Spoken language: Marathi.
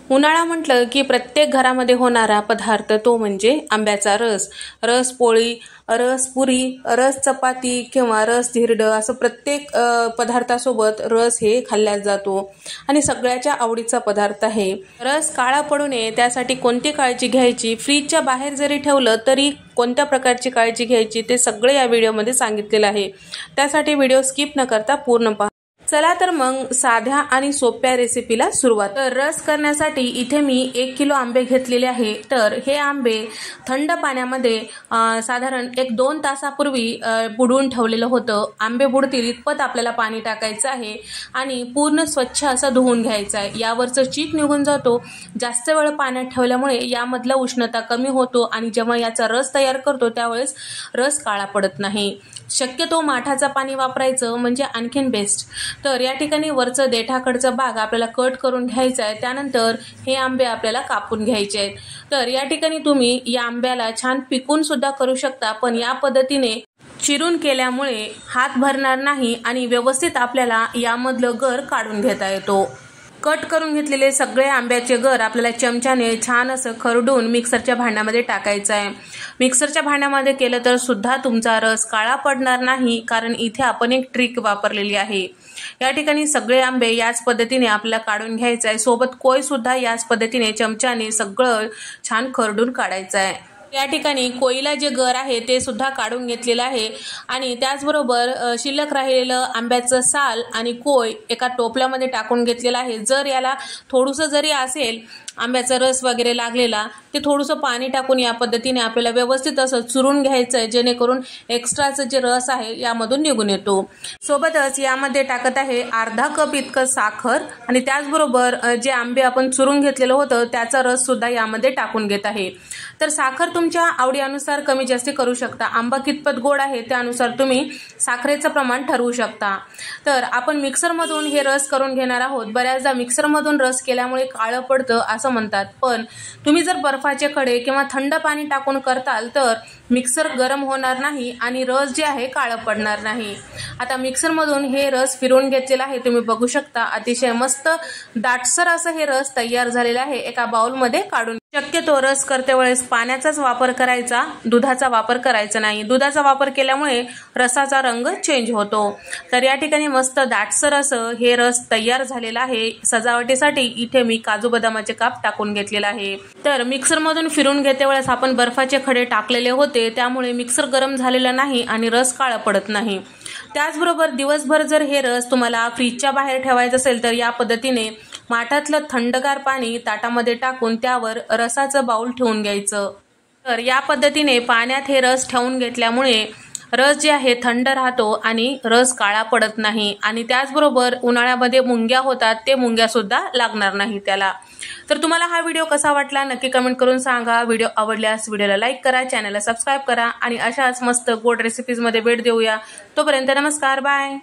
उन्हाळा म्हटलं की प्रत्येक घरामध्ये होणारा पदार्थ तो म्हणजे आंब्याचा रस. रस पोळी, रस पुरी, रस चपाती किंवा रस धिरडं असं प्रत्येक पदार्थासोबत रस हे खाल्ला जातो आणि सगळ्याच्या आवडीचा पदार्थ आहे. रस काळा पडू नये त्यासाठी कोणती काळजी घ्यायची, फ्रीजच्या बाहेर जरी ठेवलं तरी कोणत्या प्रकारची काळजी घ्यायची ते सगळे या व्हिडिओमध्ये सांगितलेलं आहे. त्यासाठी व्हिडिओ स्किप न करता पूर्ण पहा. चला तर मग साध्या आणि सोप्या रेसिपीला सुरुवात. तर रस करण्यासाठी इथे मी 1 किलो आंबे घेतलेले आहे. तर हे आंबे थंड पाण्यामध्ये साधारण 1-2 तासापूर्वी बुडवून ठेवलेलं होतं. आंबे बुडतील इतपत आपल्याला पाणी टाकायचं आहे आणि पूर्ण स्वच्छ असं धुवून घ्यायचं आहे. यावरचं चीक निघून जातो. जास्त वेळ पाण्यात ठेवल्यामुळे यामधला उष्णता कमी होतो आणि जेव्हा याचा रस तयार करतो त्यावेळेस रस काळा पडत नाही. शक्यतो माठाचं पाणी वापरायचं म्हणजे आणखीन बेस्ट. तर या ठिकाणी वरचं देठाकडचं भाग आपल्याला कट करून घ्यायचा आहे. त्यानंतर हे आंबे आपल्याला कापून घ्यायचे आहेत. तर या ठिकाणी तुम्ही या आंब्याला छान पिकून सुद्धा करू शकता, पण या पद्धतीने चिरून केल्यामुळे हात भरणार नाही आणि व्यवस्थित आपल्याला यामधलं गर काढून घेता येतो. कट करून घेतलेले सगळे आंब्याचे गर आपल्याला चमच्याने छान असं खरडून मिक्सरच्या भांड्यामध्ये टाकायचं आहे. मिक्सरच्या भांड्यामध्ये केलं तर सुद्धा तुमचा रस काळा पडणार नाही, कारण इथे आपण एक ट्रिक वापरलेली आहे. या ठिकाणी सगळे आंबे याच पद्धतीने आपल्याला काढून घ्यायचं आहे. सोबत कोय सुद्धा याच पद्धतीने चमच्याने सगळं छान खरडून काढायचं आहे. या ठिकाणी कोयला जे गर आहे ते सुद्धा काढून घेतलेलं आहे आणि त्याचबरोबर शिल्लक राहिलेलं आंब्याचं साल आणि कोय एका टोपल्यामध्ये टाकून घेतलेलं आहे. जर याला थोडंसं जरी असेल आंब्याचा रस वगैरे लागलेला ते थोडंसं पाणी टाकून या पद्धतीने आपल्याला व्यवस्थित असं चुरून घ्यायचं आहे, जेणेकरून एक्स्ट्राचं जे रस आहे यामधून निघून येतो. सोबतच यामध्ये टाकत आहे अर्धा कप इतकं साखर आणि त्याचबरोबर जे आंबे आपण चुरून घेतलेलं होतं त्याचा रस सुद्धा यामध्ये टाकून घेत आहे. तर साखर तुमच्या आवडीनुसार कमी जास्त करू शकता. आंबा कितपत गोड आहे त्यानुसार तुम्ही साखरेचं प्रमाण ठरवू शकता. तर आपण मिक्सरमधून हे रस करून घेणार आहोत. बऱ्याचदा मिक्सरमधून रस केल्यामुळे काळं पडतं असं म्हणतात, पण तुम्ही जर बर्फाचे खडे किंवा थंड पाणी टाकून करताल तर मिक्सर गरम होणार नाही आणि रस जे आहे काळं पडणार नाही. आता मिक्सरमधून हे रस फिरवून घेतलेला आहे, तुम्ही बघू शकता. अतिशय मस्त दाटसर असं हे रस तयार झालेला आहे. एका बाउलमध्ये काढून शक्यतो रस करते वेळेस पाण्याचाच वापर करायचा, दुधाचा वापर करायचा नाही. दुधाचा वापर केल्यामुळे रसाचा रंग चेंज होतो. तर या ठिकाणी मस्त दाटसर असं हे रस तयार झालेला आहे. सजावटीसाठी इथे मी काजू बदामाचे काप टाकून घेतलेला आहे. तर मिक्सरमधून फिरून घेते वेळेस आपण बर्फाचे खडे टाकलेले होते, त्यामुळे मिक्सर गरम झालेला नाही आणि रस काळा पडत नाही. त्याचबरोबर दिवसभर जर हे रस तुम्हाला फ्रीजच्या बाहेर ठेवायचं असेल तर या पद्धतीने माठातलं थंडगार पाणी ताटामध्ये टाकून त्यावर रसाचं बाउल ठेवून घ्यायचं. तर या पद्धतीने पाण्यात हे रस ठेवून घेतल्यामुळे रस जे आहे थंड राहतो आणि रस काळा पडत नाही आणि त्याचबरोबर उन्हाळ्यामध्ये मुंग्या होतात ते मुंग्या सुद्धा लागणार नाही त्याला. तर तुम्हाला हा व्हिडिओ कसा वाटला नक्की कमेंट करून सांगा. व्हिडिओ आवडल्यास व्हिडिओला लाईक करा, चॅनलला सबस्क्राईब करा आणि अशाच मस्त गोड रेसिपीजमध्ये भेट देऊया. तोपर्यंत नमस्कार, बाय.